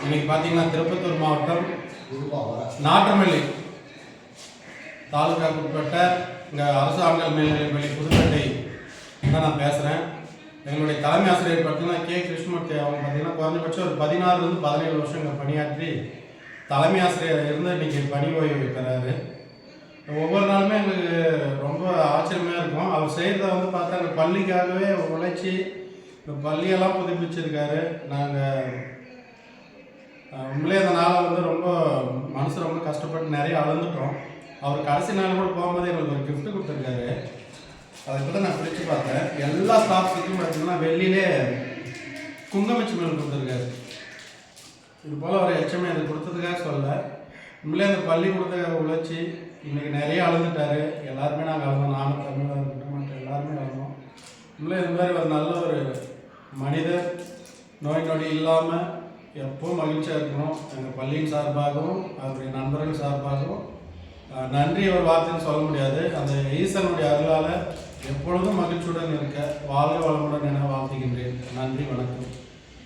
இன்னைக்கு பார்த்தீங்கன்னா திருப்பத்தூர் மாவட்டம் நாற்றமல்லி தாலுகாவுக்கு உட்பட்ட இங்கே அரசு ஆண்கள் மேல்நிலைப்பள்ளி புதுக்கோட்டை தான் நான் பேசுகிறேன். எங்களுடைய தலைமை ஆசிரியர் பார்த்தீங்கன்னா கே கிருஷ்ணமூர்த்தி அவங்க பார்த்தீங்கன்னா குறைஞ்சபட்சம் ஒரு 16 to 17 வருஷம் இங்கே பணியாற்றி தலைமை ஆசிரியர் இருந்து இன்றைக்கி பணி ஓய்வு பெறாரு. ஒவ்வொரு நாளுமே எங்களுக்கு ரொம்ப ஆச்சரியமாக இருக்கும். அவர் செய்கிறத வந்து பார்த்தா அந்த பள்ளிக்காகவே உழைச்சி இந்த பள்ளியெல்லாம் புதுப்பிச்சிருக்காரு. நாங்கள் உண்மையிலே அந்த நாளை வந்து ரொம்ப மனசு ரொம்ப கஷ்டப்பட்டு நிறைய அளந்துட்டோம். அவர் கடைசி நாள் கூட போகும்போது எங்களுக்கு ஒரு கிஃப்ட் கொடுத்துருக்காரு. அதை இப்போ நான் பிடிச்சி பார்த்தேன். எல்லா ஸ்டாஃப்ஸுக்கும் பார்த்தீங்கன்னா வெளியிலே குங்குமச்சி மேல் கொடுத்துருக்காரு. இது போல் ஒரு எச்சமே அது கொடுத்ததுக்காக சொல்ல, உண்மையிலே அந்த பள்ளிக்கூடத்தை உழைச்சி இன்றைக்கி நிறைய அளந்துட்டார். எல்லாருமே நாங்கள் அளந்தோம். நானும் தமிழாக இருக்கட்டும் எல்லாருமே அளந்தோம். உண்மையிலே இந்த மாதிரி ஒரு நல்ல ஒரு மனிதர் நோய் நொடி இல்லாமல் எப்பவும் மகிழ்ச்சியாக இருக்கணும். எங்கள் பள்ளியின் சார்பாகவும் அவருடைய நண்பர்கள் சார்பாகவும் நன்றி ஒரு வார்த்தைன்னு சொல்ல முடியாது. அந்த ஈசனுடைய அருளால் எப்பொழுதும் மகிழ்ச்சியுடன் இருக்க வாழ்க வளமுடன் என வாழ்த்துகின்றேன். நன்றி, வணக்கம்.